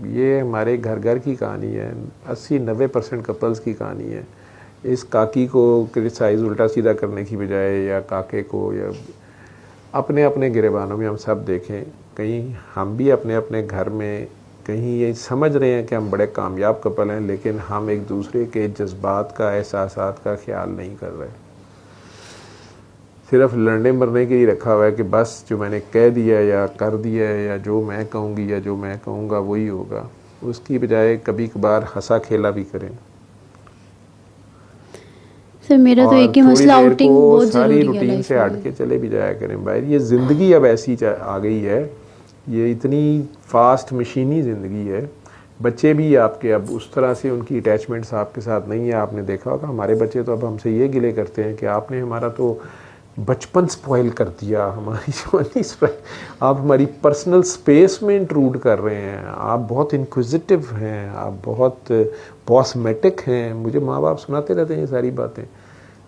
ये हमारे घर घर की कहानी है, 80-90% कपल्स की कहानी है। इस काकी को क्रिटिसाइज उल्टा सीधा करने की बजाय, या काके को, या अपने अपने गिरेबानों में हम सब देखें, कहीं हम भी अपने अपने घर में कहीं ये समझ रहे हैं कि हम बड़े कामयाब कपल हैं, लेकिन हम एक दूसरे के जज्बात का, एहसासात का ख्याल नहीं कर रहे। सिर्फ लड़ने मरने के लिए रखा हुआ है कि बस जो मैंने कह दिया या कर दिया या जो मैं कहूँगी या जो मैं कहूँगा वही होगा। उसकी बजाय कभी कभार हंसा खेला भी करें। सर मेरा तो एक ही मसला, आउटिंग बहुत सारी जरूरी है रूटीन से हट के चले भी जाया करें बाहर। ये ज़िंदगी अब ऐसी आ गई है, ये इतनी फास्ट मशीनी ज़िंदगी है। बच्चे भी आपके अब उस तरह से उनकी अटैचमेंट्स आपके साथ नहीं है। आपने देखा होगा हमारे बच्चे तो अब हमसे ये गिले करते हैं कि आपने हमारा तो बचपन स्पॉइल कर दिया, हमारी जवानी स्पॉइल, आप हमारी पर्सनल स्पेस में इंट्रूड कर रहे हैं, आप बहुत इंक्विजिटिव हैं, आप बहुत बॉसमेटिक हैं। मुझे माँ बाप सुनाते रहते हैं ये सारी बातें।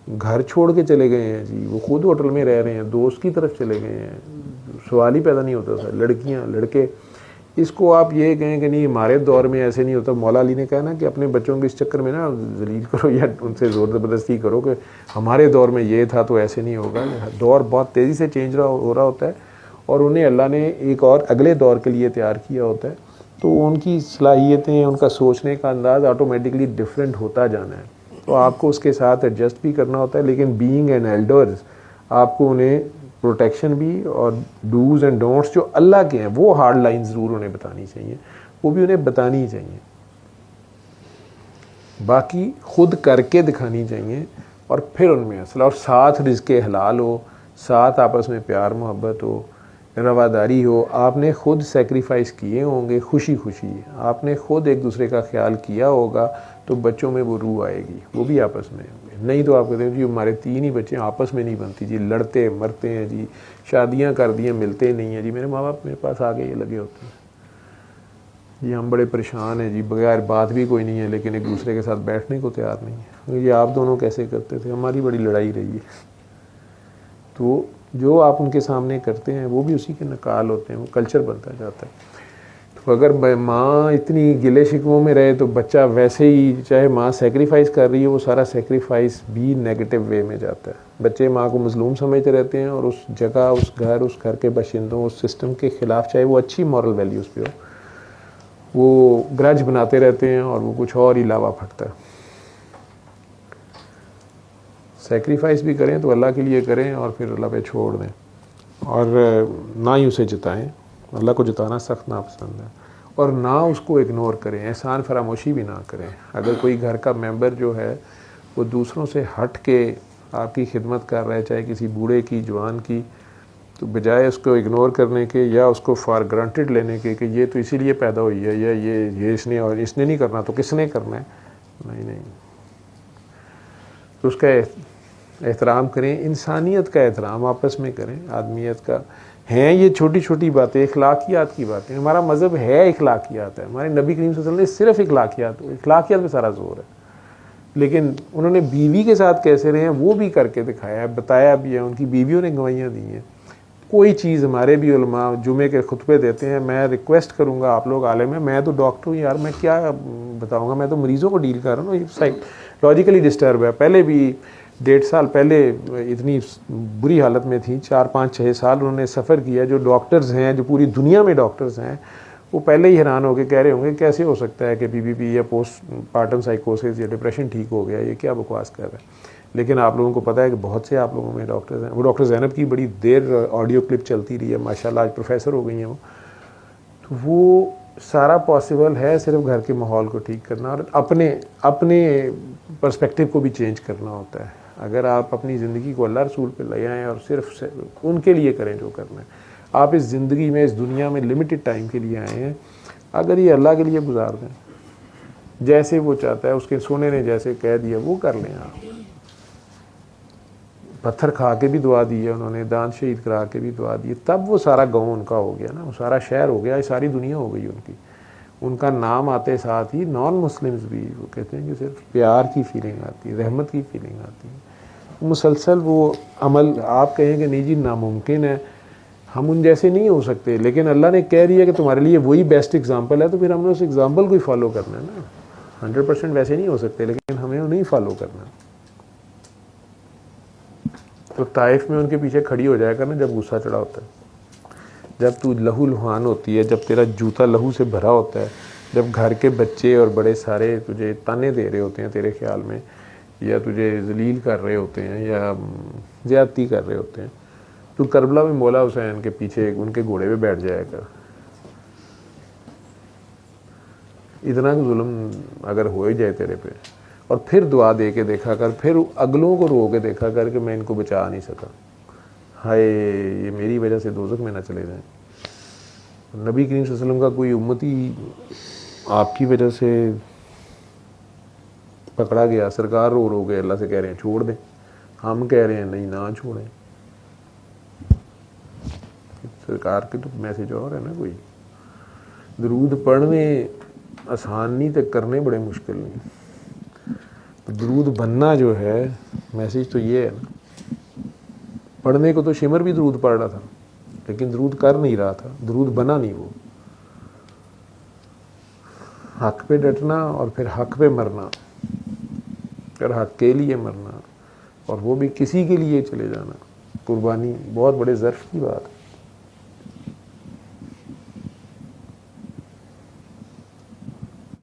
घर छोड़ के चले गए हैं जी, वो खुद होटल में रह रहे हैं, दोस्त की तरफ चले गए हैं, सवाल ही पैदा नहीं होता था। लड़कियाँ लड़के, इसको आप ये कहें कि नहीं हमारे दौर में ऐसे नहीं होता। मौला अली ने कहा ना कि अपने बच्चों को इस चक्कर में ना जलील करो या उनसे ज़ोर ज़बरदस्ती करो कि हमारे दौर में ये था तो ऐसे नहीं होगा। दौर बहुत तेज़ी से चेंज हो रहा होता है और उन्हें अल्लाह ने एक और अगले दौर के लिए तैयार किया होता है, तो उनकी सलाहियतें, उनका सोचने का अंदाज़ ऑटोमेटिकली डिफरेंट होता जाना है। तो आपको उसके साथ एडजस्ट भी करना होता है, लेकिन बीइंग एन एल्डर्स आपको उन्हें प्रोटेक्शन भी और डूज एंड डोंट्स जो अल्लाह के हैं वो हार्ड लाइन ज़रूर उन्हें बतानी चाहिए, वो भी उन्हें बतानी ही चाहिए। बाकी खुद करके दिखानी चाहिए और फिर उनमें असल, और साथ रिज़्क़े हलाल हो, साथ आपस में प्यार मोहब्बत हो, रवादारी हो। आपने खुद सेक्रीफाइस किए होंगे खुशी खुशी, आपने खुद एक दूसरे का ख्याल किया होगा, तो बच्चों में वो रूह आएगी, वो भी आपस में होंगे। नहीं तो आप कहते हैं जी हमारे 3 ही बच्चे आपस में नहीं बनती जी, लड़ते मरते हैं जी, शादियां कर दी हैं मिलते नहीं हैं जी। मेरे माँ बाप मेरे पास आगे ये लगे होते हैं जी, हम बड़े परेशान हैं जी, बगैर बात भी कोई नहीं है, लेकिन एक दूसरे के साथ बैठने को तैयार नहीं है। ये आप दोनों कैसे करते थे? हमारी बड़ी लड़ाई रही है। तो जो आप उनके सामने करते हैं वो भी उसी के नकाल होते हैं, वो कल्चर बनता जाता है। तो अगर माँ इतनी गिले शिकवों में रहे तो बच्चा वैसे ही, चाहे माँ सेक्रीफाइस कर रही है, वो सारा सेक्रीफाइस भी नेगेटिव वे में जाता है। बच्चे माँ को मजलूम समझते रहते हैं और उस जगह, उस घर के बाशिंदों, उस सिस्टम के ख़िलाफ़, चाहे वो अच्छी मॉरल वैल्यूज़ पे हो, वो ग्रज बनाते रहते हैं और वो कुछ और ही लावा फटता है। सेक्रीफाइस भी करें तो अल्लाह के लिए करें और फिर अल्लाह पे छोड़ दें, और ना ही उसे जताएं। अल्लाह को जताना सख्त नापसंद है, और ना उसको इग्नोर करें, एहसान फरामोशी भी ना करें। अगर कोई घर का मेंबर जो है वो दूसरों से हट के आपकी खिदमत कर रहा है, चाहे किसी बूढ़े की, जवान की, तो बजाय उसको इग्नोर करने के या उसको फॉर ग्रांटेड लेने के कि ये तो इसीलिए पैदा हुई है, या ये इसने, और इसने नहीं करना तो किसने करना है, नहीं, तो उसका एहतराम करें, इंसानियत का एहतराम आपस में करें, आदमियत का। हैं ये छोटी छोटी बातें, इखलाकियात की बातें। हमारा मज़हब है इखलाकियात है, हमारे नबी करीम सल्लल्लाहु अलैहि वसल्लम ने सिर्फ इखलाकियात में सारा जोर है। लेकिन उन्होंने बीवी के साथ कैसे रहे हैं वो भी करके दिखाया है, बताया भी है, उनकी बीवियों ने गवाहियाँ दी हैं। कोई चीज़ हमारे भी उलमा जुमे के खुतबे देते हैं, मैं रिक्वेस्ट करूँगा आप लोग आलिम हैं, मैं तो डॉक्टर हूँ यार, मैं क्या बताऊँगा, मैं तो मरीज़ों को डील कर रहा हूँ, साइकोलॉजिकली डिस्टर्ब है। पहले भी 1.5 साल पहले इतनी बुरी हालत में थी, 4, 5, 6 साल उन्होंने सफ़र किया। जो डॉक्टर्स हैं, जो पूरी दुनिया में डॉक्टर्स हैं, वो पहले ही हैरान होकर कह रहे होंगे कैसे हो सकता है कि पीपीपी या पोस्टमार्टम साइकोसिस या डिप्रेशन ठीक हो गया, ये क्या बकवास कर रहा है। लेकिन आप लोगों को पता है कि बहुत से आप लोगों में डॉक्टर्स हैं। वो डॉक्टर ज़ैनब की बड़ी देर ऑडियो क्लिप चलती रही है, माशाल्लाह आज प्रोफेसर हो गई हैं वो। तो वो सारा पॉसिबल है, सिर्फ घर के माहौल को ठीक करना और अपने पर्सपेक्टिव को भी चेंज करना होता है। अगर आप अपनी ज़िंदगी को अल्लाह रसूल पे ले आएँ और सिर्फ उनके लिए करें जो करना है। आप इस ज़िंदगी में, इस दुनिया में लिमिटेड टाइम के लिए आए हैं, अगर ये अल्लाह के लिए गुजार दें, जैसे वो चाहता है, उसके सोने ने जैसे कह दिया वो कर लें। आप पत्थर खा के भी दुआ दी है उन्होंने, दांत शहीद करा के भी दुआ दी, तब वो सारा गाँव उनका हो गया ना, वो सारा शहर हो गया, सारी दुनिया हो गई उनकी। उनका नाम आते साथ ही नॉन मुस्लिम्स भी वो कहते हैं कि सिर्फ प्यार की फीलिंग आती है, रहमत की फीलिंग आती है। मुसलसल वो अमल, आप कहें कि नहीं जी नामुमकिन है, हम उन जैसे नहीं हो सकते, लेकिन अल्लाह ने कह दिया कि तुम्हारे लिए वही बेस्ट एग्जाम्पल है, तो फिर हमने उस एग्जाम्पल को ही फॉलो करना है ना। 100% वैसे नहीं हो सकते, लेकिन हमें उन्हें फॉलो करना। तो ताइफ में उनके पीछे खड़ी हो जाया कर ना जब गुस्सा चढ़ा होता है, जब तू लहू लुहान होती है, जब तेरा जूता लहू से भरा होता है, जब घर के बच्चे और बड़े सारे तुझे ताने दे रहे होते हैं तेरे ख्याल में, या तुझे जलील कर रहे होते हैं या ज़्यादती कर रहे होते हैं, तू करबला में मौला हुसैन के पीछे उनके घोड़े पे बैठ जाया कर। इतना जुल्म अगर हो ही जाए तेरे पे, और फिर दुआ दे के देखा कर, फिर अगलों को रो के देखा कर कि मैं इनको बचा नहीं सका, हाय ये मेरी वजह से दोज़ख में ना चले जाएं। नबी करीम सल्लल्लाहु अलैहि वसल्लम का कोई उम्मती आपकी वजह से पकड़ा गया, सरकार रो रो के अल्लाह से कह रहे हैं छोड़ दें, हम कह रहे हैं नहीं ना छोड़ें। सरकार के तो मैसेज और है ना, कोई दरूद पढ़ने आसान नहीं, तो करने बड़े मुश्किल नहीं। तो दरूद बनना जो है मैसेज तो ये है ना, पढ़ने को तो शिमर भी दरूद पढ़ रहा था, लेकिन दरूद कर नहीं रहा था, दरूद बना नहीं वो। हक पे डटना और फिर हक पे मरना, फिर हक के लिए मरना, और वो भी किसी के लिए चले जाना, कुर्बानी बहुत बड़े ज़र्फ की बात है।